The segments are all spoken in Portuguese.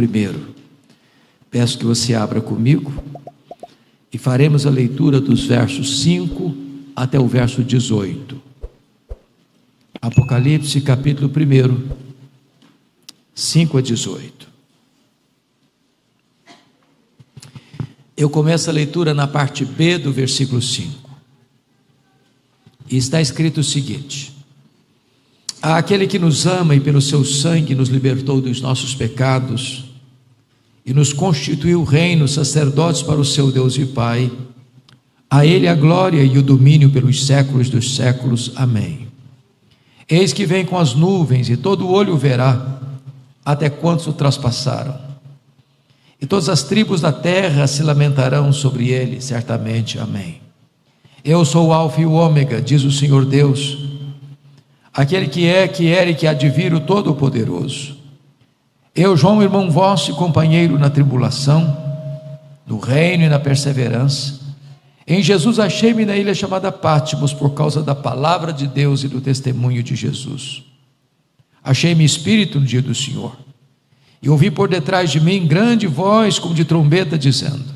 1. Peço que você abra comigo e faremos a leitura dos versos 5 até o verso 18. Apocalipse, capítulo 1, 5 a 18. Eu começo a leitura na parte B do versículo 5. E está escrito o seguinte: àquele que nos ama e pelo seu sangue nos libertou dos nossos pecados e nos constituiu reino, sacerdotes para o seu Deus e Pai, a ele a glória e o domínio pelos séculos dos séculos. Amém. Eis que vem com as nuvens, e todo olho verá, até quantos o traspassaram, e todas as tribos da terra se lamentarão sobre ele, certamente. Amém. Eu sou o Alfa e o Ômega, diz o Senhor Deus, aquele que é, que era e que há de vir, o Todo-Poderoso. Eu, João, irmão vosso e companheiro na tribulação, no reino e na perseverança, em Jesus achei-me na ilha chamada Patmos, por causa da palavra de Deus e do testemunho de Jesus. Achei-me espírito no dia do Senhor, e ouvi por detrás de mim grande voz como de trombeta, dizendo: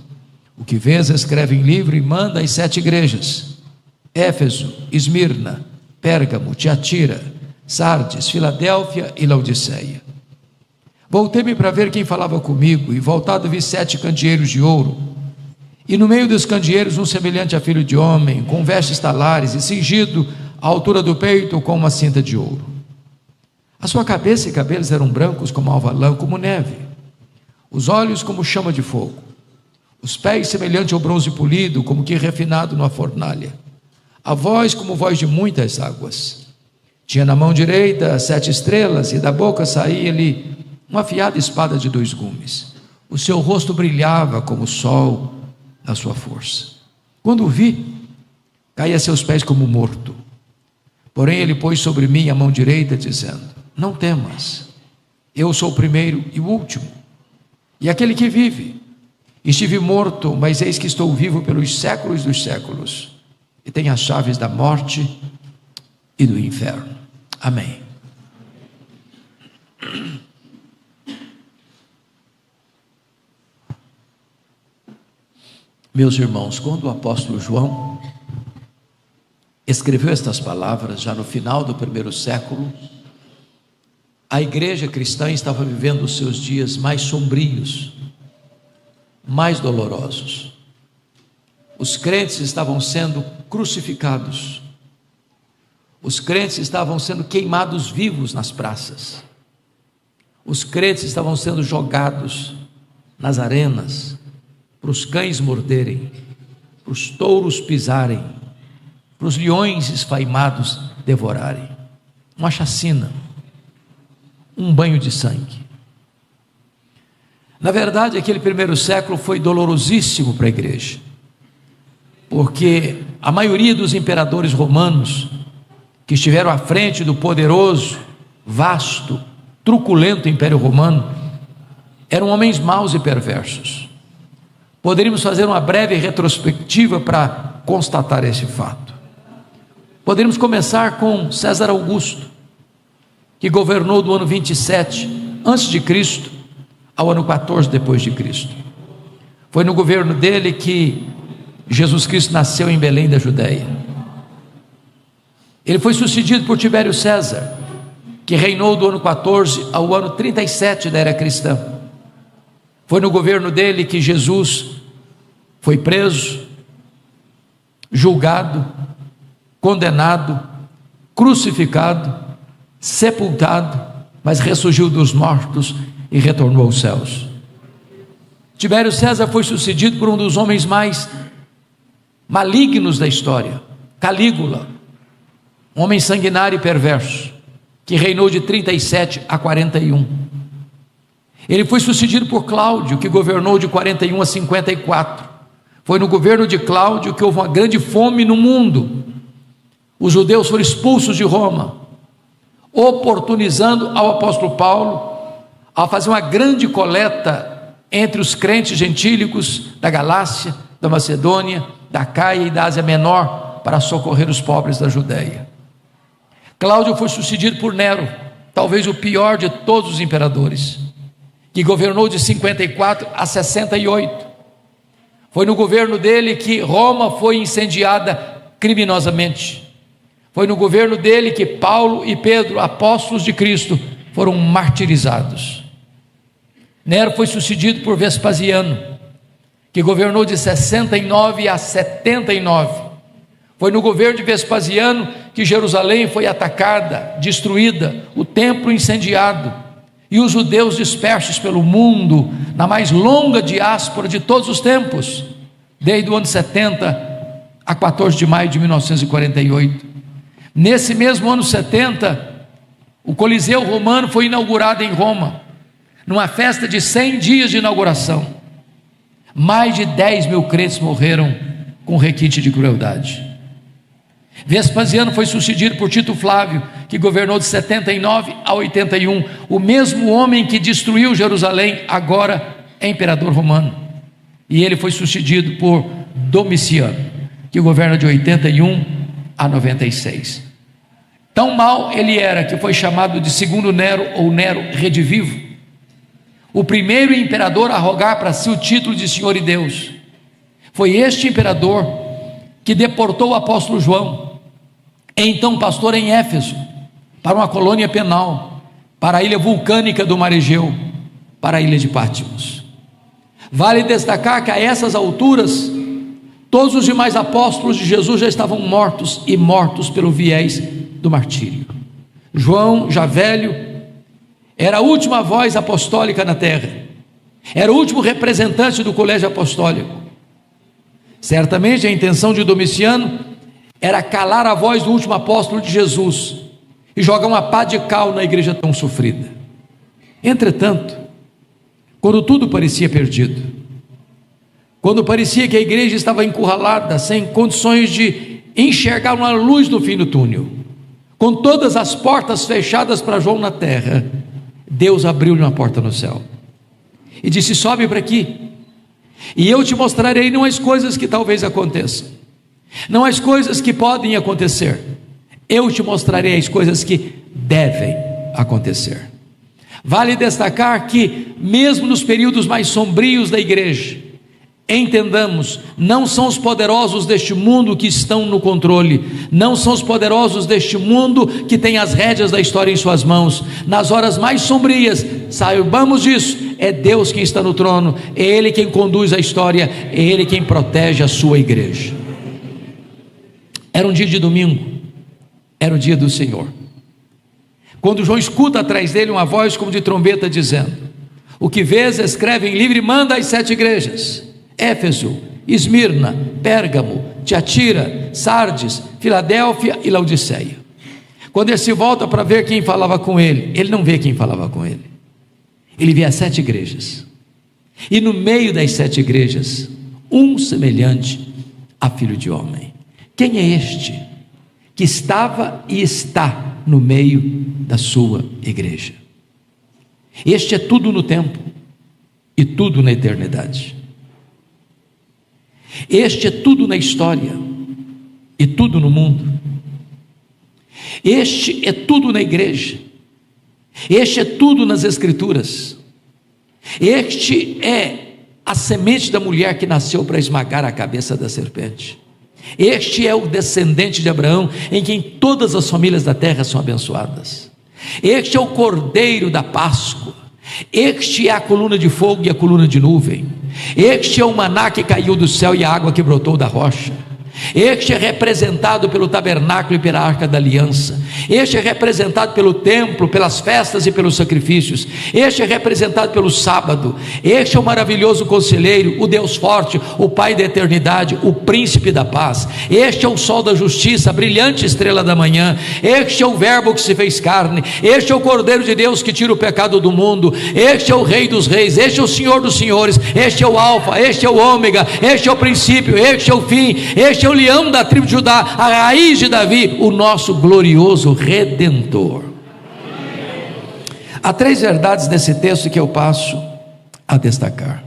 o que vês escreve em livro e manda às 7 igrejas: Éfeso, Esmirna, Pérgamo, Tiatira, Sardes, Filadélfia e Laodiceia. Voltei-me para ver quem falava comigo, e voltado vi 7 candeeiros de ouro, e no meio dos candeeiros um semelhante a filho de homem, com vestes talares e cingido à altura do peito com uma cinta de ouro. A sua cabeça e cabelos eram brancos como alva lã, como neve, os olhos como chama de fogo, os pés semelhante ao bronze polido, como que refinado numa fornalha, a voz como voz de muitas águas. Tinha na mão direita 7 estrelas, e da boca saía-lhe uma afiada espada de 2 gumes. O seu rosto brilhava como o sol na sua força. Quando o vi, caí a seus pés como morto. Porém ele pôs sobre mim a mão direita, dizendo: não temas, eu sou o primeiro e o último, e aquele que vive. Estive morto, mas eis que estou vivo pelos séculos dos séculos, e tenho as chaves da morte e do inferno. Amém. Meus irmãos, quando o apóstolo João escreveu estas palavras, já no final do 1º século, a igreja cristã estava vivendo os seus dias mais sombrios, mais dolorosos. Os crentes estavam sendo crucificados, os crentes estavam sendo queimados vivos nas praças, os crentes estavam sendo jogados nas arenas, para os cães morderem, para os touros pisarem, para os leões esfaimados devorarem. Uma chacina, um banho de sangue. Na verdade, aquele 1º século foi dolorosíssimo para a igreja, porque a maioria dos imperadores romanos que estiveram à frente do poderoso, vasto, truculento Império Romano eram homens maus e perversos. Poderíamos fazer uma breve retrospectiva para constatar esse fato. Poderíamos começar com César Augusto, que governou do ano 27 antes de Cristo ao ano 14 depois de Cristo. Foi no governo dele que Jesus Cristo nasceu em Belém da Judeia. Ele foi sucedido por Tibério César, que reinou do ano 14 ao ano 37 da era cristã. Foi no governo dele que Jesus foi preso, julgado, condenado, crucificado, sepultado, mas ressurgiu dos mortos e retornou aos céus. Tibério César foi sucedido por um dos homens mais malignos da história, Calígula, um homem sanguinário e perverso, que reinou de 37 a 41. Ele foi sucedido por Cláudio, que governou de 41 a 54. Foi no governo de Cláudio que houve uma grande fome no mundo. Os judeus foram expulsos de Roma, oportunizando ao apóstolo Paulo a fazer uma grande coleta entre os crentes gentílicos da Galácia, da Macedônia, da Caia e da Ásia Menor, para socorrer os pobres da Judéia. Cláudio foi sucedido por Nero, talvez o pior de todos os imperadores, que que governou de 54 a 68. Foi no governo dele que Roma foi incendiada criminosamente. Foi no governo dele que Paulo e Pedro, apóstolos de Cristo, foram martirizados. Nero foi sucedido por Vespasiano, que governou de 69 a 79. Foi no governo de Vespasiano que Jerusalém foi atacada, destruída, o templo incendiado, e os judeus dispersos pelo mundo, na mais longa diáspora de todos os tempos, desde o ano 70 a 14 de maio de 1948. Nesse mesmo ano 70, o Coliseu Romano foi inaugurado em Roma, numa festa de 100 dias de inauguração. Mais de 10 mil crentes morreram com requinte de crueldade. Vespasiano foi sucedido por Tito Flávio, que governou de 79 a 81, o mesmo homem que destruiu Jerusalém, agora é imperador romano. E ele foi sucedido por Domiciano, que governa de 81 a 96. Tão mau ele era que foi chamado de segundo Nero, ou Nero redivivo, o primeiro imperador a rogar para si o título de Senhor e Deus. Foi este imperador que deportou o apóstolo João, então pastor em Éfeso, para uma colônia penal, para a ilha vulcânica do Mar Egeu, para a ilha de Pátimos. Vale destacar que a essas alturas, todos os demais apóstolos de Jesus já estavam mortos, e mortos pelo viés do martírio. João, já velho, era a última voz apostólica na terra, era o último representante do colégio apostólico. Certamente a intenção de Domiciano era calar a voz do último apóstolo de Jesus e jogar uma pá de cal na igreja tão sofrida. Entretanto, quando tudo parecia perdido, quando parecia que a igreja estava encurralada, sem condições de enxergar uma luz no fim do túnel, com todas as portas fechadas para João na terra, Deus abriu-lhe uma porta no céu e disse: sobe para aqui, e eu te mostrarei não as coisas que talvez aconteçam, não as coisas que podem acontecer, eu te mostrarei as coisas que devem acontecer. Vale destacar que, mesmo nos períodos mais sombrios da igreja, entendamos, não são os poderosos deste mundo que estão no controle, não são os poderosos deste mundo que têm as rédeas da história em suas mãos. Nas horas mais sombrias, saibamos disso, é Deus quem está no trono, é Ele quem conduz a história, é Ele quem protege a sua igreja. Era um dia de domingo, era o dia do Senhor, quando João escuta atrás dele uma voz como de trombeta dizendo: o que vês, escreve em livro e manda às 7 igrejas: Éfeso, Esmirna, Pérgamo, Tiatira, Sardes, Filadélfia e Laodiceia. Quando ele se volta para ver quem falava com ele, ele não vê quem falava com ele, ele vê as 7 igrejas, e no meio das 7 igrejas, um semelhante a filho de homem. Quem é este que estava e está no meio da sua igreja? Este é tudo no tempo e tudo na eternidade. Este é tudo na história e tudo no mundo. Este é tudo na igreja. Este é tudo nas escrituras. Este é a semente da mulher que nasceu para esmagar a cabeça da serpente. Este é o descendente de Abraão, em quem todas as famílias da terra são abençoadas. Este é o Cordeiro da Páscoa. Este é a coluna de fogo e a coluna de nuvem. Este é o maná que caiu do céu e a água que brotou da rocha. Este é representado pelo tabernáculo e pela arca da aliança. Este é representado pelo templo, pelas festas e pelos sacrifícios. Este é representado pelo sábado. Este é o maravilhoso conselheiro, o Deus forte, o Pai da eternidade, o príncipe da paz. Este é o sol da justiça, a brilhante estrela da manhã. Este é o verbo que se fez carne. Este é o Cordeiro de Deus que tira o pecado do mundo. Este é o Rei dos reis. Este é o Senhor dos senhores. Este é o alfa, este é o ômega. Este é o princípio, este é o fim. Este é o leão da tribo de Judá, a raiz de Davi, o nosso glorioso Redentor. Há 3 verdades nesse texto que eu passo a destacar.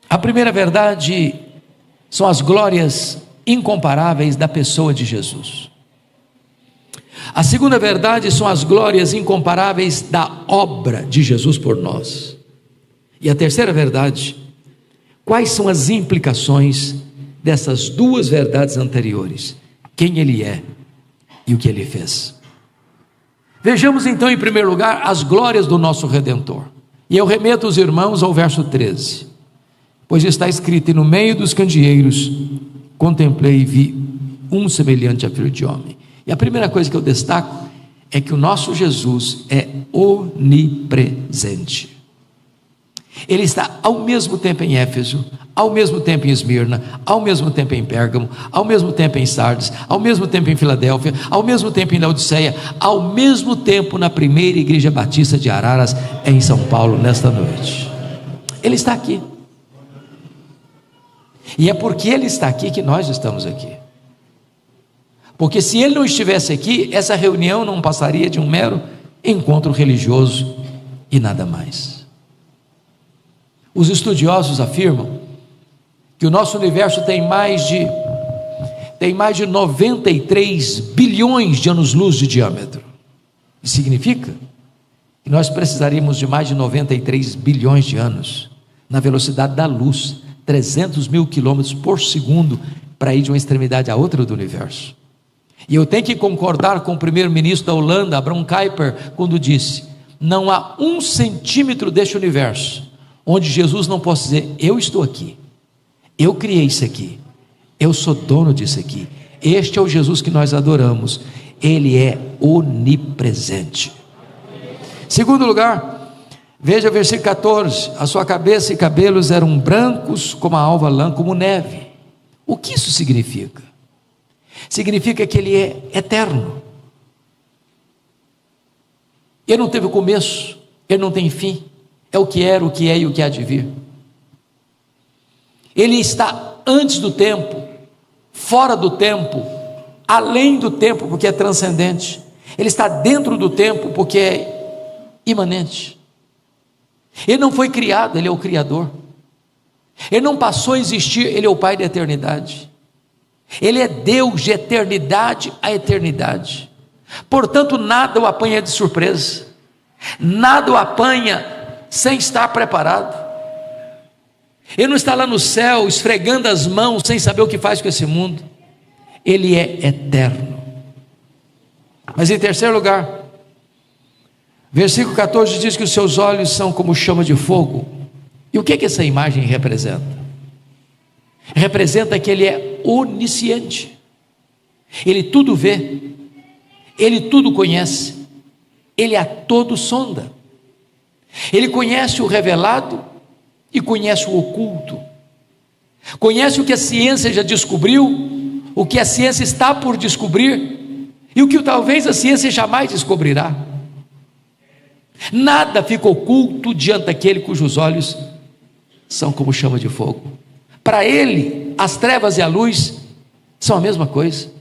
A primeira verdade são as glórias incomparáveis da pessoa de Jesus. A segunda verdade são as glórias incomparáveis da obra de Jesus por nós. E a terceira verdade, quais são as implicações dessas duas verdades anteriores? Quem Ele é e o que Ele fez. Vejamos então, em primeiro lugar, as glórias do nosso Redentor. E eu remeto os irmãos ao verso 13. Pois está escrito: e no meio dos candeeiros contemplei e vi um semelhante a filho de homem. E a primeira coisa que eu destaco é que o nosso Jesus é onipresente. Ele está ao mesmo tempo em Éfeso, ao mesmo tempo em Esmirna, ao mesmo tempo em Pérgamo, ao mesmo tempo em Sardes, ao mesmo tempo em Filadélfia, ao mesmo tempo em Laodiceia, ao mesmo tempo na primeira igreja batista de Araras, em São Paulo, nesta noite. Ele está aqui. E é porque Ele está aqui que nós estamos aqui. Porque se Ele não estivesse aqui, essa reunião não passaria de um mero encontro religioso e nada mais. Os estudiosos afirmam que o nosso universo tem mais de 93 bilhões de anos-luz de diâmetro. Isso significa que nós precisaríamos de mais de 93 bilhões de anos, na velocidade da luz, 300 mil quilômetros por segundo, para ir de uma extremidade à outra do universo. E eu tenho que concordar com o primeiro-ministro da Holanda, Abraham Kuyper, quando disse: não há 1 centímetro deste universo onde Jesus não possa dizer: eu estou aqui, eu criei isso aqui, eu sou dono disso aqui. Este é o Jesus que nós adoramos. Ele é onipresente. Segundo lugar, veja o versículo 14: a sua cabeça e cabelos eram brancos como a alva lã, como neve. O que isso significa? Significa que Ele é eterno. Ele não teve começo, Ele não tem fim. É o que era, o que é e o que há de vir. Ele está antes do tempo, fora do tempo, além do tempo, porque é transcendente. Ele está dentro do tempo, porque é imanente. Ele não foi criado, Ele é o Criador. Ele não passou a existir, Ele é o Pai da eternidade. Ele é Deus de eternidade a eternidade. Portanto, nada o apanha de surpresa, nada o apanha sem estar preparado. Ele não está lá no céu esfregando as mãos sem saber o que faz com esse mundo. Ele é eterno. Mas em terceiro lugar, versículo 14 diz que os seus olhos são como chama de fogo. E o que essa imagem representa? Representa que Ele é onisciente. Ele tudo vê, Ele tudo conhece, Ele a todo sonda. Ele conhece o revelado e conhece o oculto, conhece o que a ciência já descobriu, o que a ciência está por descobrir e o que talvez a ciência jamais descobrirá. Nada fica oculto diante daquele cujos olhos são como chama de fogo. Para Ele, as trevas e a luz são a mesma coisa.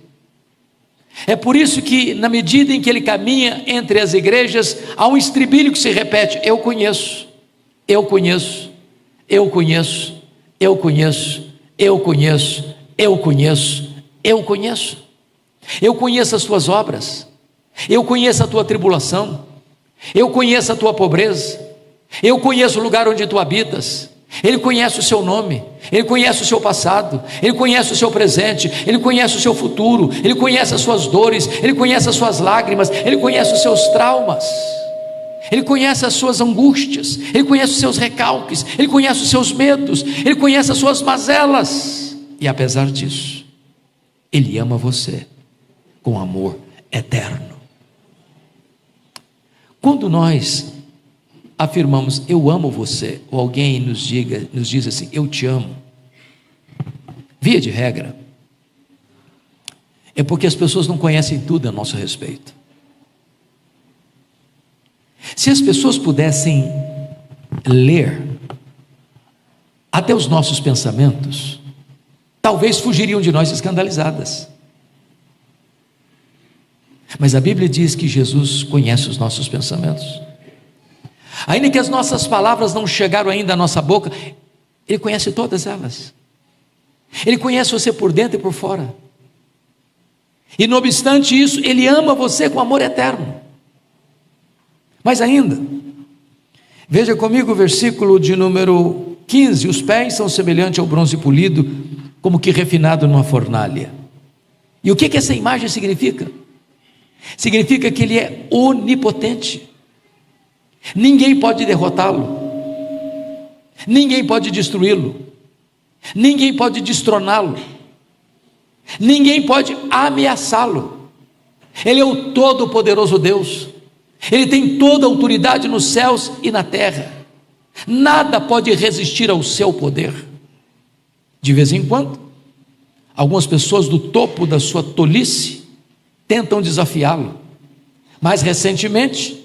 É por isso que, na medida em que Ele caminha entre as igrejas, há um estribilho que se repete: eu conheço, eu conheço, eu conheço, eu conheço, eu conheço, eu conheço, eu conheço. Eu conheço as tuas obras, eu conheço a tua tribulação, eu conheço a tua pobreza, eu conheço o lugar onde tu habitas. Ele conhece o seu nome, Ele conhece o seu passado, Ele conhece o seu presente, Ele conhece o seu futuro, Ele conhece as suas dores, Ele conhece as suas lágrimas, Ele conhece os seus traumas, Ele conhece as suas angústias, Ele conhece os seus recalques, Ele conhece os seus medos, Ele conhece as suas mazelas. E apesar disso, Ele ama você com amor eterno. Quando nós afirmamos eu amo você, ou alguém nos diz assim, eu te amo, via de regra, é porque as pessoas não conhecem tudo a nosso respeito. Se as pessoas pudessem ler até os nossos pensamentos, talvez fugiriam de nós escandalizadas. Mas a Bíblia diz que Jesus conhece os nossos pensamentos. Ainda que as nossas palavras não chegaram ainda à nossa boca, Ele conhece todas elas. Ele conhece você por dentro e por fora. E não obstante isso, Ele ama você com amor eterno. Mas ainda, veja comigo o versículo de número 15: os pés são semelhantes ao bronze polido, como que refinado numa fornalha. E o que essa imagem significa? Significa que Ele é onipotente. Ninguém pode derrotá-lo, ninguém pode destruí-lo, ninguém pode destroná-lo, ninguém pode ameaçá-lo. Ele é o todo-poderoso Deus. Ele tem toda a autoridade nos céus e na terra. Nada pode resistir ao seu poder. De vez em quando, algumas pessoas do topo da sua tolice tentam desafiá-lo. Mais recentemente,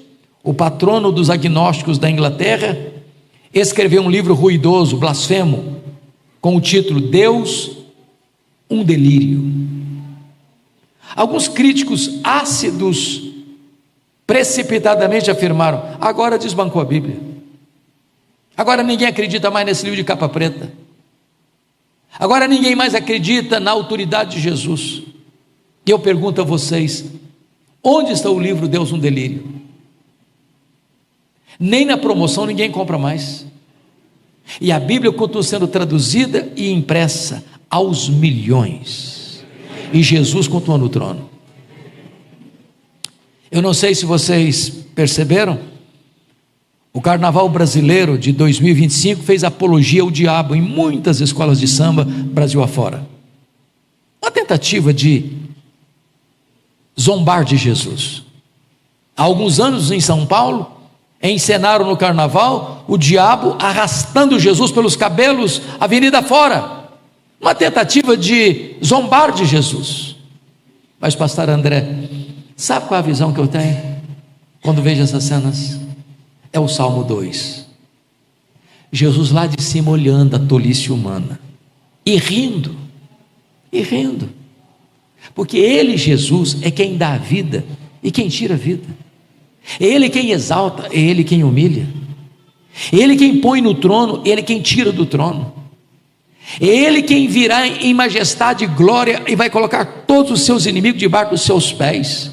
o patrono dos agnósticos da Inglaterra escreveu um livro ruidoso, blasfemo, com o título Deus, um delírio. Alguns críticos ácidos precipitadamente afirmaram: agora desbancou a Bíblia, agora ninguém acredita mais nesse livro de capa preta, agora ninguém mais acredita na autoridade de Jesus. E eu pergunto a vocês: onde está o livro Deus, um delírio? Nem na promoção ninguém compra mais, e a Bíblia continua sendo traduzida e impressa aos milhões, e Jesus continua no trono. Eu não sei se vocês perceberam, o carnaval brasileiro de 2025 fez apologia ao diabo em muitas escolas de samba, Brasil afora. Uma tentativa de zombar de Jesus. Há alguns anos em São Paulo, encenaram no carnaval o diabo arrastando Jesus pelos cabelos, avenida fora. Uma tentativa de zombar de Jesus. Mas pastor André, sabe qual é a visão que eu tenho quando vejo essas cenas? É o Salmo 2. Jesus lá de cima olhando a tolice humana e rindo, porque Ele, Jesus, é quem dá a vida e quem tira a vida. É Ele quem exalta, é Ele quem humilha, é Ele quem põe no trono, é Ele quem tira do trono, é Ele quem virá em majestade e glória e vai colocar todos os seus inimigos debaixo dos seus pés.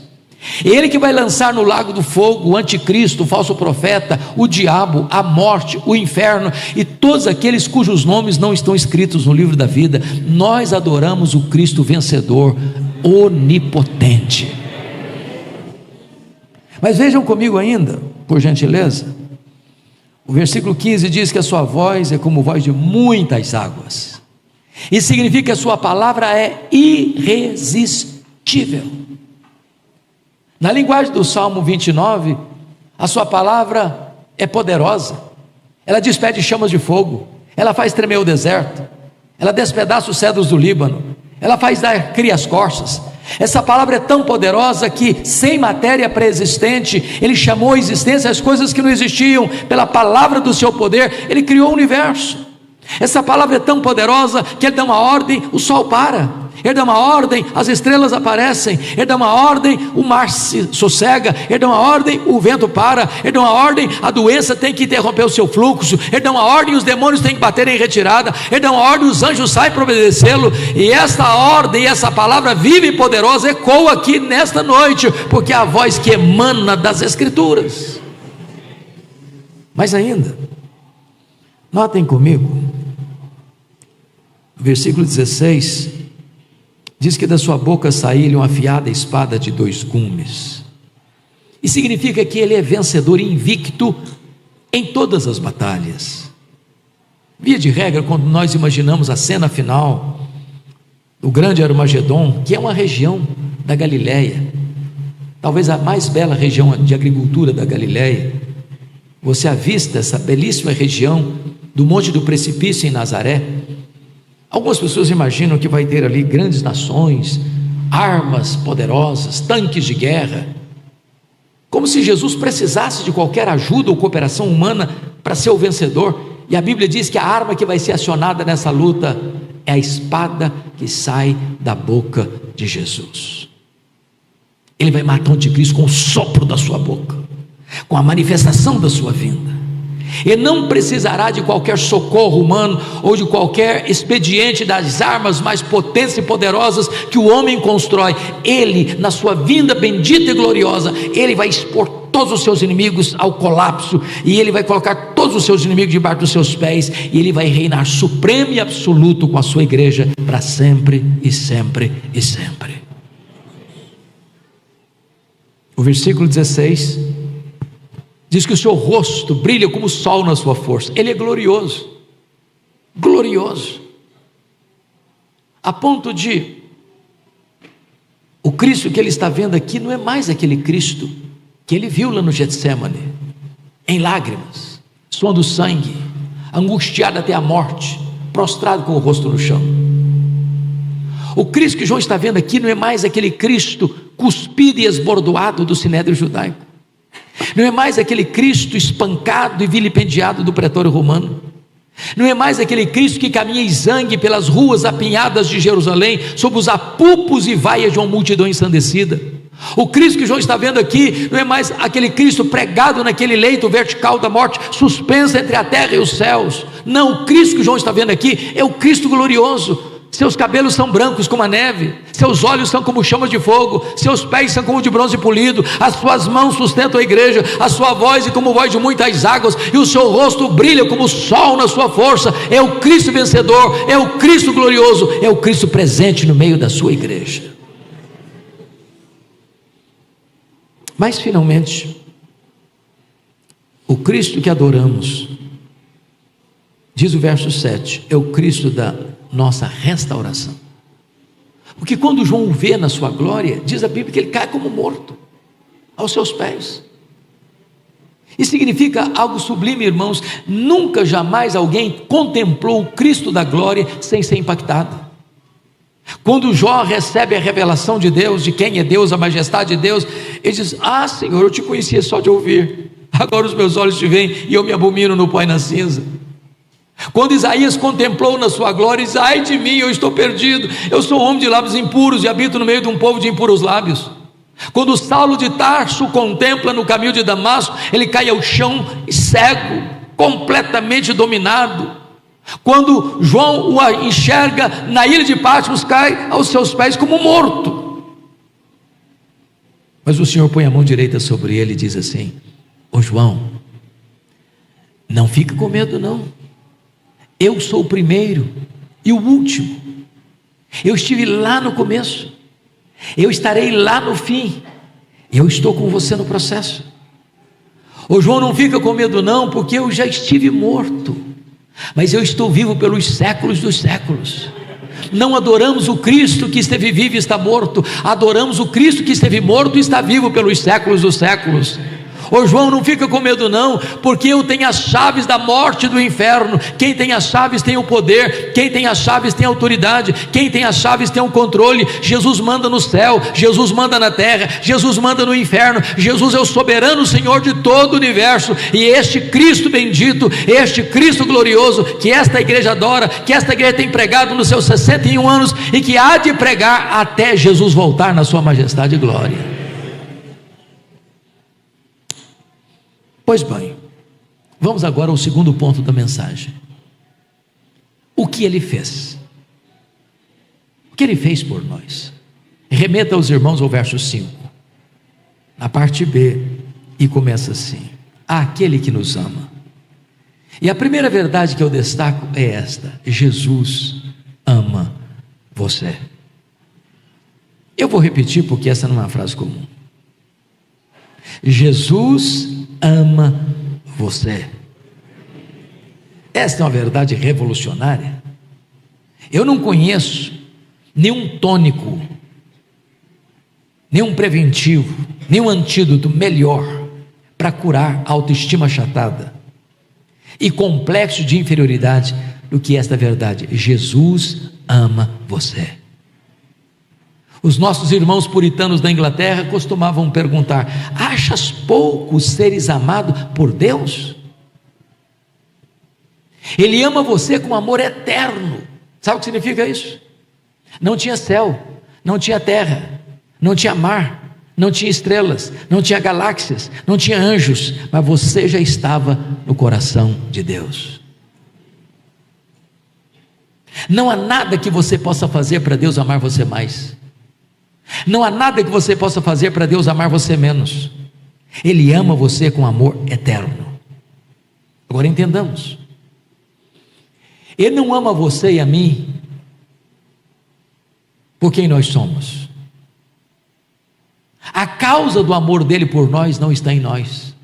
É Ele que vai lançar no lago do fogo o anticristo, o falso profeta, o diabo, a morte, o inferno e todos aqueles cujos nomes não estão escritos no livro da vida. Nós adoramos o Cristo vencedor, onipotente. Mas vejam comigo ainda, por gentileza, o versículo 15 diz que a sua voz é como voz de muitas águas. Isso significa que a sua palavra é irresistível. Na linguagem do Salmo 29, a sua palavra é poderosa, ela despede chamas de fogo, ela faz tremer o deserto, ela despedaça os cedros do Líbano, ela cria as corças. Essa palavra é tão poderosa que, sem matéria pré-existente, Ele chamou à existência as coisas que não existiam. Pela palavra do seu poder, Ele criou o universo. Essa palavra é tão poderosa que Ele dá uma ordem, o sol para. Ele dá uma ordem, as estrelas aparecem. Ele dá uma ordem, o mar se sossega. Ele dá uma ordem, o vento para. Ele dá uma ordem, a doença tem que interromper o seu fluxo. Ele dá uma ordem, os demônios têm que bater em retirada. Ele dá uma ordem, os anjos saem para obedecê-lo. E esta ordem, essa palavra viva e poderosa ecoa aqui nesta noite, porque é a voz que emana das Escrituras. Mas ainda, notem comigo, versículo 16, diz que da sua boca saiu uma afiada espada de 2 gumes. E significa que Ele é vencedor invicto em todas as batalhas. Via de regra, quando nós imaginamos a cena final do grande Armagedon, que é uma região da Galileia, talvez a mais bela região de agricultura da Galileia, você avista essa belíssima região do Monte do Precipício em Nazaré. Algumas pessoas imaginam que vai ter ali grandes nações, armas poderosas, tanques de guerra, como se Jesus precisasse de qualquer ajuda ou cooperação humana para ser o vencedor. E a Bíblia diz que a arma que vai ser acionada nessa luta é a espada que sai da boca de Jesus. Ele vai matar o anticristo com o sopro da sua boca, com a manifestação da sua vinda. Ele não precisará de qualquer socorro humano ou de qualquer expediente das armas mais potentes e poderosas que o homem constrói. Ele, na sua vinda bendita e gloriosa, ele vai expor todos os seus inimigos ao colapso, e ele vai colocar todos os seus inimigos debaixo dos seus pés, e ele vai reinar supremo e absoluto com a sua igreja para sempre e sempre e sempre. O versículo 16 diz que o seu rosto brilha como o sol na sua força. Ele é glorioso, glorioso, a ponto de o Cristo que ele está vendo aqui não é mais aquele Cristo que ele viu lá no Getsemane, em lágrimas, suando sangue, angustiado até a morte, prostrado com o rosto no chão. O Cristo que João está vendo aqui não é mais aquele Cristo cuspido e esbordoado do sinédrio judaico, não é mais aquele Cristo espancado e vilipendiado do pretório romano, não é mais aquele Cristo que caminha exangue pelas ruas apinhadas de Jerusalém, sob os apupos e vaias de uma multidão ensandecida. O Cristo que João está vendo aqui não é mais aquele Cristo pregado naquele leito vertical da morte, suspenso entre a terra e os céus. Não, o Cristo que João está vendo aqui é o Cristo glorioso. Seus cabelos são brancos como a neve, seus olhos são como chamas de fogo, seus pés são como de bronze polido, as suas mãos sustentam a igreja, a sua voz é como voz de muitas águas, e o seu rosto brilha como o sol na sua força. É o Cristo vencedor, é o Cristo glorioso, é o Cristo presente no meio da sua igreja. Mas finalmente, o Cristo que adoramos, diz o verso 7, é o Cristo da nossa restauração. Porque quando João o vê na sua glória, diz a Bíblia que ele cai como morto aos seus pés. Isso significa algo sublime, irmãos. Nunca, jamais alguém contemplou o Cristo da glória sem ser impactado. Quando Jó recebe a revelação de Deus, de quem é Deus, a majestade de Deus, ele diz: ah, Senhor, eu te conhecia só de ouvir, agora os meus olhos te veem e eu me abomino no pó e na cinza. Quando Isaías contemplou na sua glória, diz: ai de mim, eu estou perdido, eu sou homem de lábios impuros e habito no meio de um povo de impuros lábios. Quando Saulo de Tarso contempla no caminho de Damasco, ele cai ao chão cego, completamente dominado. Quando João o enxerga na ilha de Patmos, cai aos seus pés como morto. Mas o Senhor põe a mão direita sobre ele e diz assim: ô João, não fique com medo não. Eu sou o primeiro e o último. Eu estive lá no começo, eu estarei lá no fim, eu estou com você no processo. Ô João, não fica com medo não, porque eu já estive morto, mas eu estou vivo pelos séculos dos séculos. Não adoramos o Cristo que esteve vivo e está morto, adoramos o Cristo que esteve morto e está vivo pelos séculos dos séculos. Ô João, não fica com medo não, porque eu tenho as chaves da morte e do inferno. Quem tem as chaves tem o poder, quem tem as chaves tem a autoridade, quem tem as chaves tem o controle. Jesus manda no céu, Jesus manda na terra, Jesus manda no inferno. Jesus é o soberano Senhor de todo o universo, e este Cristo bendito, este Cristo glorioso, que esta igreja adora, que esta igreja tem pregado nos seus 61 anos, e que há de pregar até Jesus voltar na sua majestade e glória. Pois bem, vamos agora ao segundo ponto da mensagem. O que ele fez? O que ele fez por nós? Remeta aos irmãos ao verso 5, na parte B, e começa assim: aquele que nos ama. E a primeira verdade que eu destaco é esta: Jesus ama você. Eu vou repetir porque essa não é uma frase comum. Jesus ama você. Esta é uma verdade revolucionária. Eu não conheço nenhum tônico, nenhum preventivo, nenhum antídoto melhor para curar a autoestima achatada e complexo de inferioridade do que esta verdade: Jesus ama você. Os nossos irmãos puritanos da Inglaterra costumavam perguntar: achas pouco seres amados por Deus? Ele ama você com amor eterno. Sabe o que significa isso? Não tinha céu, não tinha terra, não tinha mar, não tinha estrelas, não tinha galáxias, não tinha anjos, mas você já estava no coração de Deus. Não há nada que você possa fazer para Deus amar você mais. Não há nada que você possa fazer para Deus amar você menos. Ele ama você com amor eterno. Agora entendamos. Ele não ama você e a mim por quem nós somos. A causa do amor dele por nós não está em nós.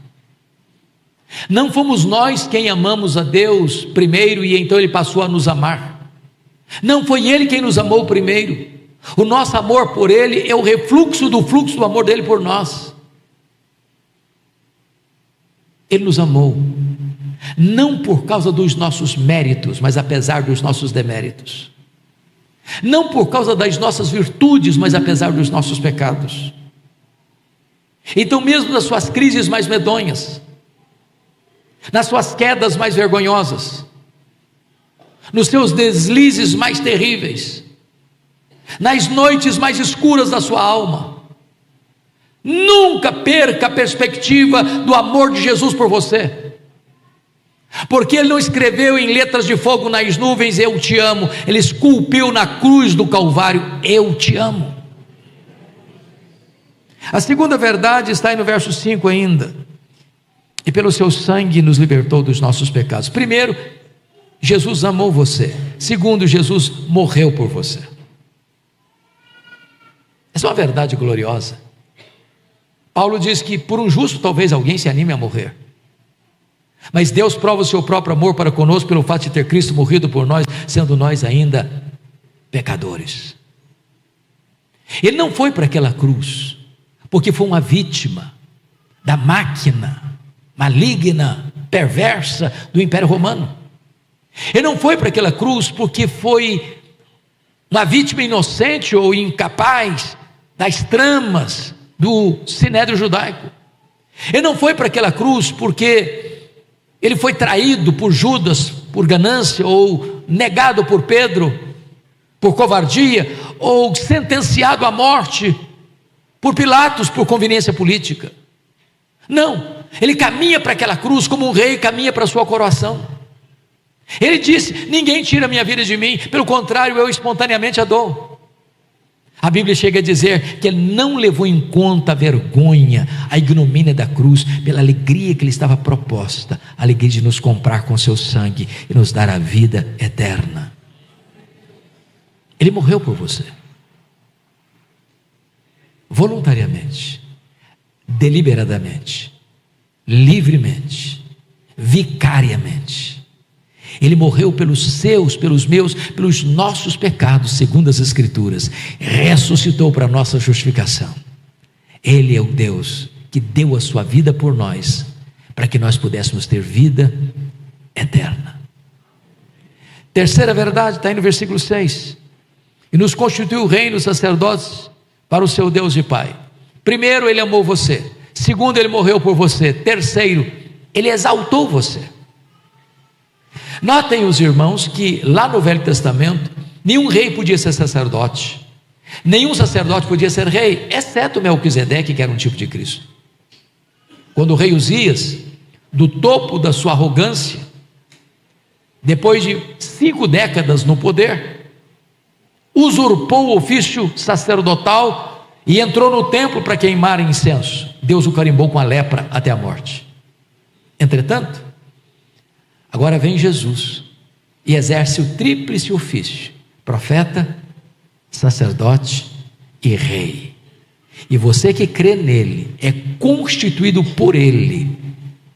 Não fomos nós quem amamos a Deus primeiro e então ele passou a nos amar. Não foi ele quem nos amou primeiro. O nosso amor por ele é o refluxo do fluxo do amor dele por nós. Ele nos amou não por causa dos nossos méritos, mas apesar dos nossos deméritos. Não por causa das nossas virtudes, mas apesar dos nossos pecados. Então, mesmo nas suas crises mais medonhas, nas suas quedas mais vergonhosas, nos seus deslizes mais terríveis, nas noites mais escuras da sua alma, nunca perca a perspectiva do amor de Jesus por você, porque ele não escreveu em letras de fogo nas nuvens, eu te amo, ele esculpiu na cruz do Calvário, eu te amo. A segunda verdade está aí no verso 5 ainda, e pelo seu sangue nos libertou dos nossos pecados. Primeiro, Jesus amou você. Segundo, Jesus morreu por você. Essa é uma verdade gloriosa. Paulo diz que por um justo talvez alguém se anime a morrer, mas Deus prova o seu próprio amor para conosco pelo fato de ter Cristo morrido por nós, sendo nós ainda pecadores. Ele não foi para aquela cruz porque foi uma vítima da máquina maligna, perversa do Império Romano. Ele não foi para aquela cruz porque foi uma vítima inocente ou incapaz das tramas do sinédrio judaico. Ele não foi para aquela cruz porque ele foi traído por Judas por ganância, ou negado por Pedro por covardia, ou sentenciado à morte por Pilatos por conveniência política. Não, ele caminha para aquela cruz como um rei caminha para a sua coroação. Ele disse: ninguém tira a minha vida de mim, pelo contrário, eu espontaneamente a dou. A Bíblia chega a dizer que ele não levou em conta a vergonha, a ignomínia da cruz, pela alegria que lhe estava proposta, a alegria de nos comprar com seu sangue e nos dar a vida eterna. Ele morreu por você, voluntariamente, deliberadamente, livremente, vicariamente. Ele morreu pelos seus, pelos meus, pelos nossos pecados, segundo as Escrituras, ressuscitou para a nossa justificação. Ele é o Deus que deu a sua vida por nós, para que nós pudéssemos ter vida eterna. Terceira verdade está aí no versículo 6, e nos constituiu reino, sacerdotes para o seu Deus e Pai. Primeiro, ele amou você. Segundo, ele morreu por você. Terceiro, ele exaltou você. Notem os irmãos que lá no Velho Testamento nenhum rei podia ser sacerdote, nenhum sacerdote podia ser rei, exceto Melquisedeque, que era um tipo de Cristo. Quando o rei Uzias, do topo da sua arrogância, depois de 5 décadas no poder, usurpou o ofício sacerdotal e entrou no templo para queimar incenso, Deus o carimbou com a lepra até a morte. Entretanto, agora vem Jesus e exerce o tríplice ofício: profeta, sacerdote e rei. E você que crê nele é constituído por ele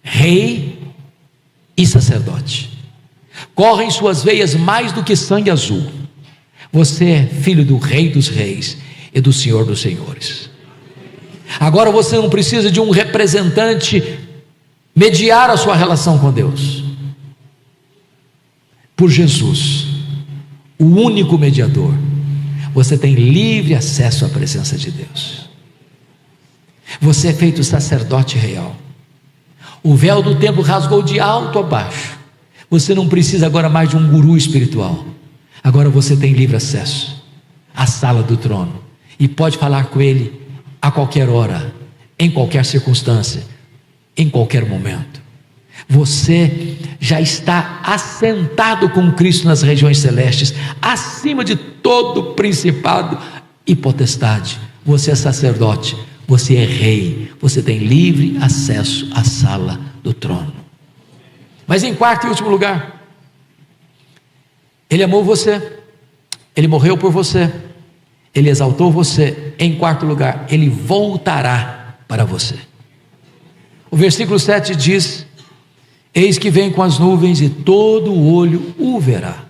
rei e sacerdote. Corre em suas veias mais do que sangue azul. Você é filho do Rei dos Reis e do Senhor dos Senhores. Agora você não precisa de um representante mediar a sua relação com Deus. Por Jesus, o único mediador, você tem livre acesso à presença de Deus. Você é feito sacerdote real. O véu do templo rasgou de alto a baixo. Você não precisa agora mais de um guru espiritual. Agora você tem livre acesso à sala do trono e pode falar com ele a qualquer hora, em qualquer circunstância, em qualquer momento. Você já está assentado com Cristo nas regiões celestes, acima de todo principado e potestade. Você é sacerdote, você é rei, você tem livre acesso à sala do trono. Mas em quarto e último lugar, Ele amou você, Ele morreu por você, Ele exaltou você. Em quarto lugar, Ele voltará para você. O versículo 7 diz: eis que vem com as nuvens e todo o olho o verá.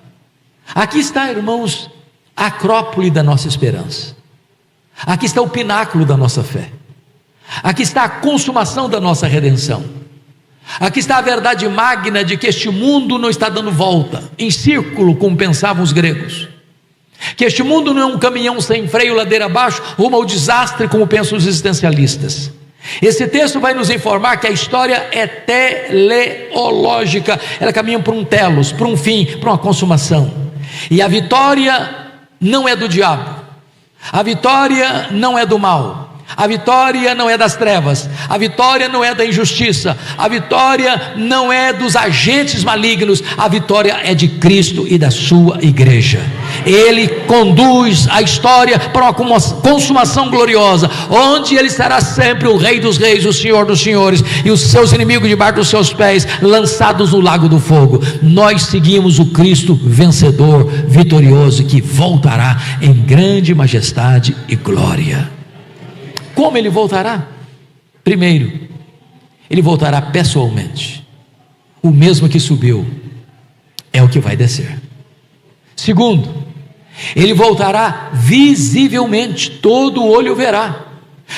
Aqui está, irmãos, a acrópole da nossa esperança. Aqui está o pináculo da nossa fé. Aqui está a consumação da nossa redenção. Aqui está a verdade magna de que este mundo não está dando volta em círculo, como pensavam os gregos. Que este mundo não é um caminhão sem freio ladeira abaixo, rumo ao desastre, como pensam os existencialistas. Esse texto vai nos informar que a história é teleológica. Ela caminha para um telos, para um fim, para uma consumação. E a vitória não é do diabo, a vitória não é do mal, a vitória não é das trevas, a vitória não é da injustiça, a vitória não é dos agentes malignos, a vitória é de Cristo e da sua igreja. Ele conduz a história para uma consumação gloriosa, onde Ele será sempre o Rei dos reis, o Senhor dos senhores, e os seus inimigos debaixo dos seus pés, lançados no lago do fogo. Nós seguimos o Cristo vencedor, vitorioso, que voltará em grande majestade e glória. Como Ele voltará? Primeiro, Ele voltará pessoalmente. O mesmo que subiu é o que vai descer. Segundo, Ele voltará visivelmente, todo olho verá.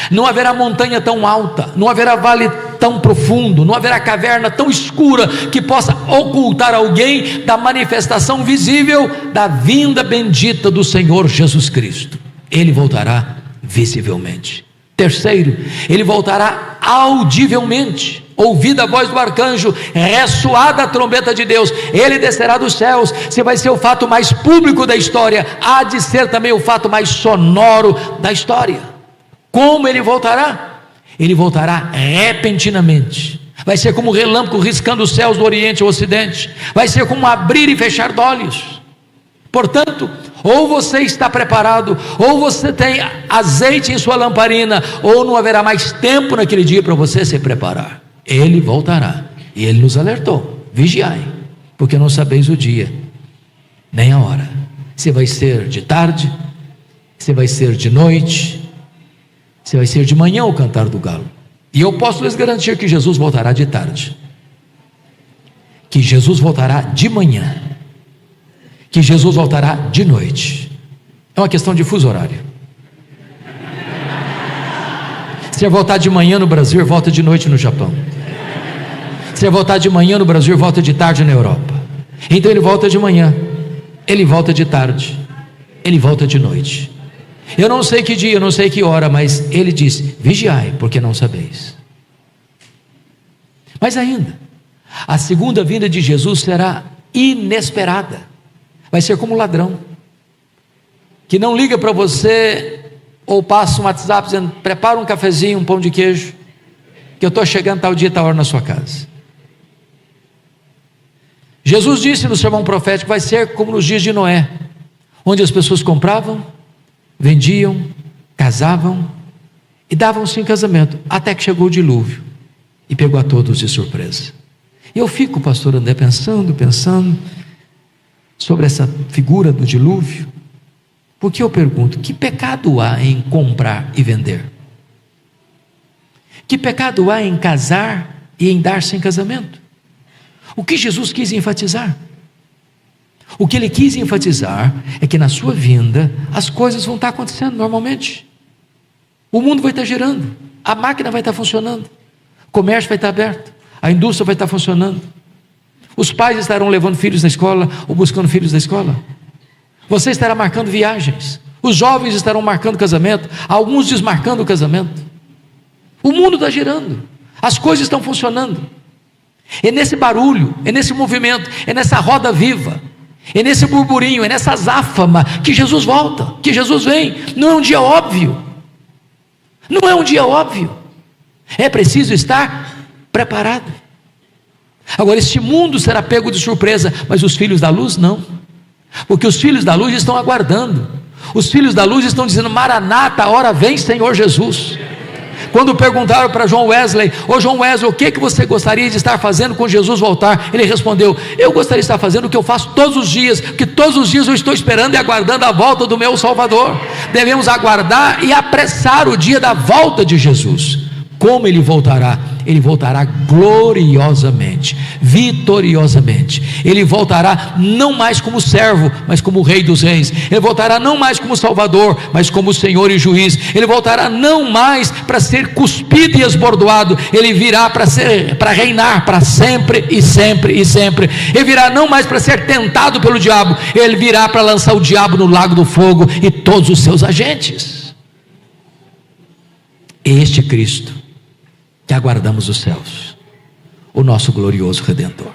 Não haverá montanha tão alta, não haverá vale tão profundo, não haverá caverna tão escura que possa ocultar alguém da manifestação visível da vinda bendita do Senhor Jesus Cristo. Ele voltará visivelmente. Terceiro, Ele voltará audivelmente, ouvida a voz do arcanjo, ressoada a trombeta de Deus, Ele descerá dos céus. Se vai ser o fato mais público da história, há de ser também o fato mais sonoro da história. Como Ele voltará? Ele voltará repentinamente. Vai ser como um relâmpago riscando os céus do oriente ao ocidente. Vai ser como um abrir e fechar de olhos. Portanto, ou você está preparado, ou você tem azeite em sua lamparina, ou não haverá mais tempo naquele dia para você se preparar. Ele voltará, e Ele nos alertou: vigiai, porque não sabeis o dia, nem a hora, se vai ser de tarde, se vai ser de noite, se vai ser de manhã o cantar do galo. E eu posso lhes garantir que Jesus voltará de tarde, que Jesus voltará de manhã, que Jesus voltará de noite. É uma questão de fuso horário. Se ele voltar de manhã no Brasil, ele volta de noite no Japão. Se ele voltar de manhã no Brasil, ele volta de tarde na Europa. Então ele volta de manhã, ele volta de tarde, ele volta de noite. Eu não sei que dia, eu não sei que hora, mas ele disse: vigiai, porque não sabeis. Mas ainda, a segunda vinda de Jesus será inesperada. Vai ser como um ladrão, que não liga para você, ou passa um WhatsApp dizendo: prepara um cafezinho, um pão de queijo, que eu estou chegando tal dia, tal hora na sua casa. Jesus disse no sermão profético: vai ser como nos dias de Noé, onde as pessoas compravam, vendiam, casavam e davam-se em casamento, até que chegou o dilúvio e pegou a todos de surpresa. E eu fico, pastor André, pensando sobre essa figura do dilúvio, porque eu pergunto: que pecado há em comprar e vender? Que pecado há em casar e em dar-se em casamento? O que Jesus quis enfatizar? O que Ele quis enfatizar é que na sua vinda as coisas vão estar acontecendo normalmente. O mundo vai estar girando, a máquina vai estar funcionando, o comércio vai estar aberto, a indústria vai estar funcionando. Os pais estarão levando filhos na escola ou buscando filhos da escola. Você estará marcando viagens. Os jovens estarão marcando casamento, alguns desmarcando o casamento. O mundo está girando, as coisas estão funcionando. É nesse barulho, é nesse movimento, é nessa roda viva, é nesse burburinho, é nessa azáfama que Jesus volta, que Jesus vem. Não é um dia óbvio. Não é um dia óbvio. É preciso estar preparado. Agora, este mundo será pego de surpresa, mas os filhos da luz não. Porque os filhos da luz estão aguardando. Os filhos da luz estão dizendo: Maranata, a hora vem, Senhor Jesus. Quando perguntaram para John Wesley: ô John Wesley, o que você gostaria de estar fazendo quando Jesus voltar? Ele respondeu: eu gostaria de estar fazendo o que eu faço todos os dias, porque todos os dias eu estou esperando e aguardando a volta do meu Salvador. Devemos aguardar e apressar o dia da volta de Jesus. Como Ele voltará? Ele voltará gloriosamente, vitoriosamente. Ele voltará não mais como servo, mas como Rei dos Reis. Ele voltará não mais como Salvador, mas como Senhor e Juiz. Ele voltará não mais para ser cuspido e esbordoado. Ele virá para reinar para sempre e sempre e sempre. Ele virá não mais para ser tentado pelo diabo. Ele virá para lançar o diabo no lago do fogo e todos os seus agentes. Este Cristo que aguardamos os céus, o nosso glorioso Redentor.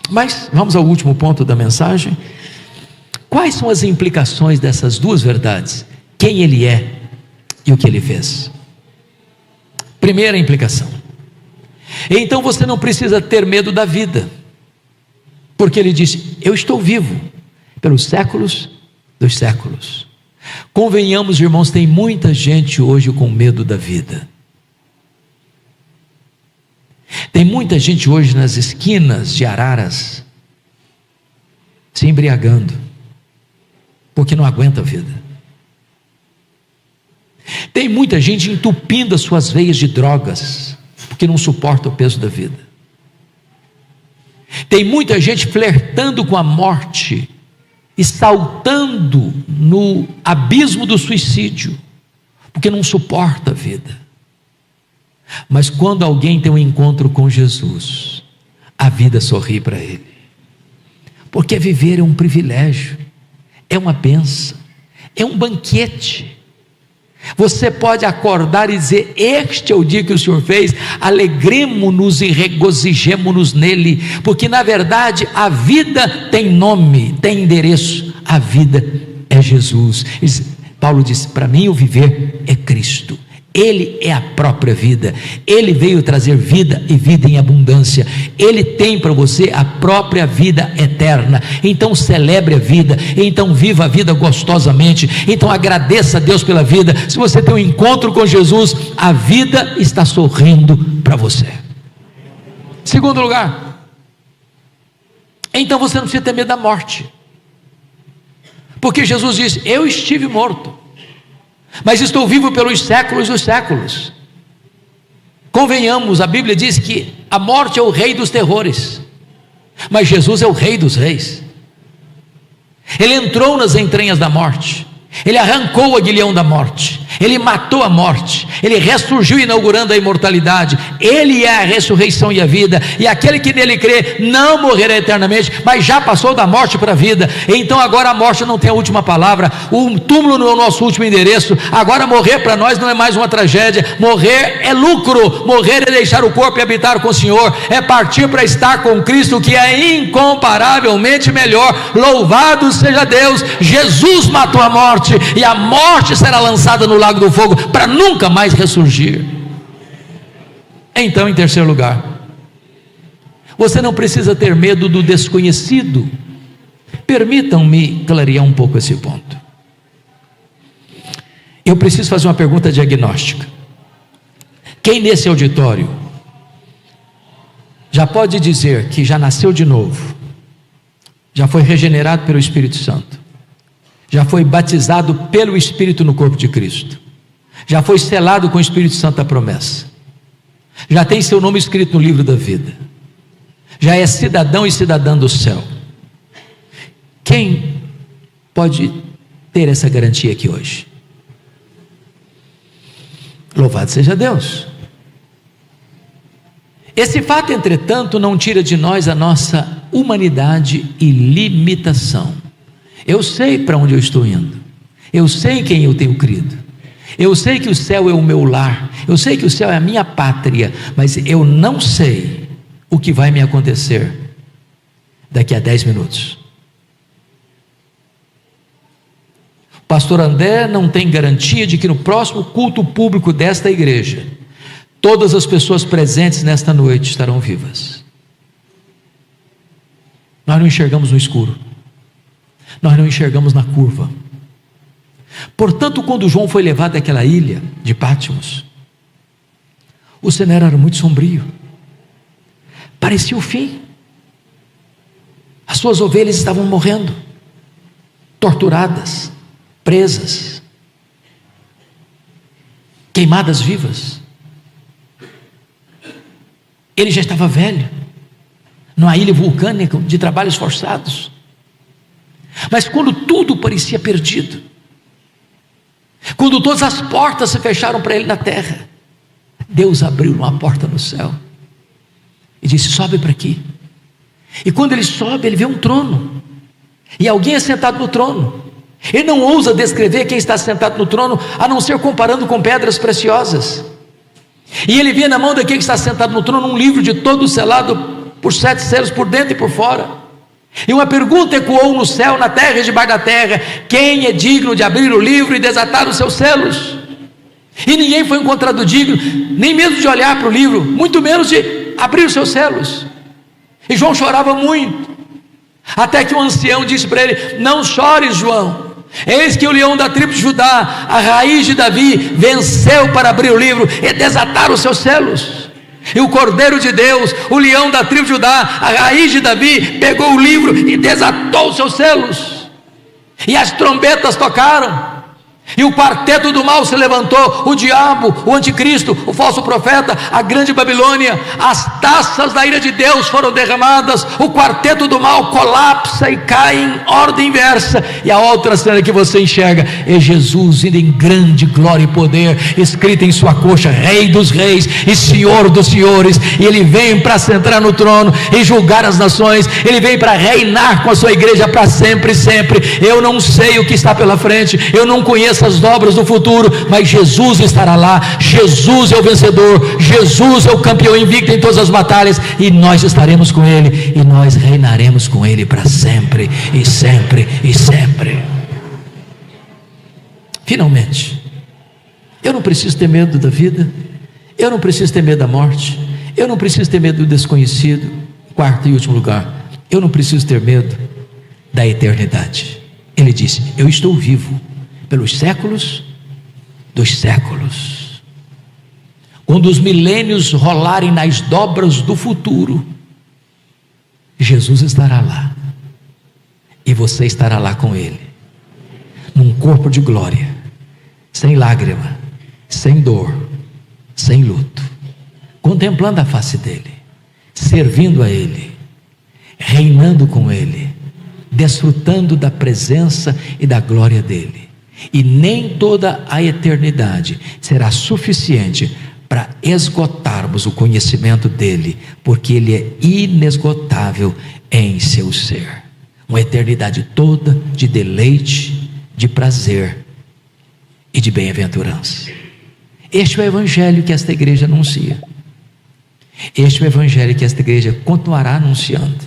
Mas vamos ao último ponto da mensagem. Quais são as implicações dessas duas verdades? Quem Ele é e o que Ele fez. Primeira implicação: então você não precisa ter medo da vida, porque Ele disse: eu estou vivo pelos séculos dos séculos. Convenhamos, irmãos, tem muita gente hoje com medo da vida. Tem muita gente hoje nas esquinas de Araras se embriagando, porque não aguenta a vida. Tem muita gente entupindo as suas veias de drogas, porque não suporta o peso da vida. Tem muita gente flertando com a morte e saltando no abismo do suicídio, porque não suporta a vida. Mas quando alguém tem um encontro com Jesus, a vida sorri para ele, porque viver é um privilégio, é uma bênção, é um banquete. Você pode acordar e dizer: este é o dia que o Senhor fez, alegremo-nos e regozijemo-nos nele, porque na verdade a vida tem nome, tem endereço, a vida é Jesus. Paulo disse: para mim o viver é Cristo. Ele é a própria vida. Ele veio trazer vida e vida em abundância. Ele tem para você a própria vida eterna. Então celebre a vida, então viva a vida gostosamente, então agradeça a Deus pela vida. Se você tem um encontro com Jesus, a vida está sorrindo para você. Segundo lugar, então você não precisa ter medo da morte, porque Jesus disse: eu estive morto, mas estou vivo pelos séculos dos séculos. Convenhamos, a Bíblia diz que a morte é o rei dos terrores, mas Jesus é o Rei dos Reis. Ele entrou nas entranhas da morte, Ele arrancou o aguilhão da morte, Ele matou a morte, Ele ressurgiu inaugurando a imortalidade. Ele é a ressurreição e a vida, e aquele que nele crê não morrerá eternamente, mas já passou da morte para a vida. Então agora a morte não tem a última palavra, o túmulo não é o nosso último endereço. Agora morrer para nós não é mais uma tragédia, morrer é lucro, morrer é deixar o corpo e habitar com o Senhor, é partir para estar com Cristo, que é incomparavelmente melhor. Louvado seja Deus, Jesus matou a morte, e a morte será lançada no lago do fogo para nunca mais ressurgir. Então, em terceiro lugar, você não precisa ter medo do desconhecido. Permitam-me clarear um pouco esse ponto. Eu preciso fazer uma pergunta diagnóstica. Quem nesse auditório já pode dizer que já nasceu de novo, já foi regenerado pelo Espírito Santo, já foi batizado pelo Espírito no corpo de Cristo, já foi selado com o Espírito Santo a promessa, já tem seu nome escrito no livro da vida, já é cidadão e cidadã do céu? Quem pode ter essa garantia aqui hoje? Louvado seja Deus. Esse fato, entretanto, não tira de nós a nossa humanidade e limitação. Eu sei para onde eu estou indo, eu sei em quem eu tenho crido, eu sei que o céu é o meu lar, eu sei que o céu é a minha pátria, mas eu não sei o que vai me acontecer daqui a 10 minutos. Pastor André não tem garantia de que no próximo culto público desta igreja, todas as pessoas presentes nesta noite estarão vivas. Nós não enxergamos no escuro, nós não enxergamos na curva. Portanto, quando João foi levado àquela ilha de Pátimos, o cenário era muito sombrio, parecia o fim. As suas ovelhas estavam morrendo, torturadas, presas, queimadas vivas. Ele já estava velho, numa ilha vulcânica de trabalhos forçados. Mas quando tudo parecia perdido, quando todas as portas se fecharam para ele na terra, Deus abriu uma porta no céu e disse: sobe para aqui. E quando ele sobe, ele vê um trono, e alguém é sentado no trono. Ele não ousa descrever quem está sentado no trono, a não ser comparando com pedras preciosas. E ele vê na mão daquele que está sentado no trono um livro de todo selado por 7 selos, por dentro e por fora. E uma pergunta ecoou no céu, na terra e debaixo da terra: quem é digno de abrir o livro e desatar os seus selos? E ninguém foi encontrado digno, nem mesmo de olhar para o livro, muito menos de abrir os seus selos. E João chorava muito, até que um ancião disse para ele: não chores, João, eis que o leão da tribo de Judá, a raiz de Davi, venceu para abrir o livro e desatar os seus selos. E o Cordeiro de Deus, o leão da tribo de Judá, a raiz de Davi, pegou o livro e desatou os seus selos. E as trombetas tocaram, e o quarteto do mal se levantou, o diabo, o anticristo, o falso profeta, a grande Babilônia. As taças da ira de Deus foram derramadas, o quarteto do mal colapsa e cai em ordem inversa. E a outra cena que você enxerga é Jesus indo em grande glória e poder, escrito em sua coxa: Rei dos reis e Senhor dos senhores. E ele vem para sentar no trono e julgar as nações. Ele vem para reinar com a sua igreja para sempre e sempre. Eu não sei o que está pela frente, eu não conheço as dobras do futuro, mas Jesus estará lá. Jesus é o vencedor, Jesus é o campeão invicto em todas as batalhas, e nós estaremos com ele, e nós reinaremos com ele para sempre e sempre e sempre. Finalmente, eu não preciso ter medo da vida, eu não preciso ter medo da morte, eu não preciso ter medo do desconhecido. Quarto e último lugar, eu não preciso ter medo da eternidade. Ele disse: eu estou vivo pelos séculos dos séculos. Quando os milênios rolarem nas dobras do futuro, Jesus estará lá, e você estará lá com ele, num corpo de glória, sem lágrima, sem dor, sem luto, contemplando a face dele, servindo a ele, reinando com ele, desfrutando da presença e da glória dele. E nem toda a eternidade será suficiente para esgotarmos o conhecimento dele, porque ele é inesgotável em seu ser. Uma eternidade toda de deleite, de prazer e de bem-aventurança. Este é o evangelho que esta igreja anuncia. Este é o evangelho que esta igreja continuará anunciando.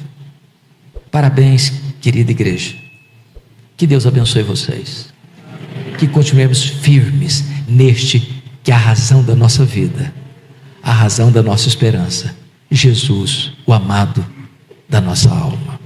Parabéns, querida igreja. Que Deus abençoe vocês. Que continuemos firmes neste que é a razão da nossa vida, a razão da nossa esperança, Jesus, o amado da nossa alma.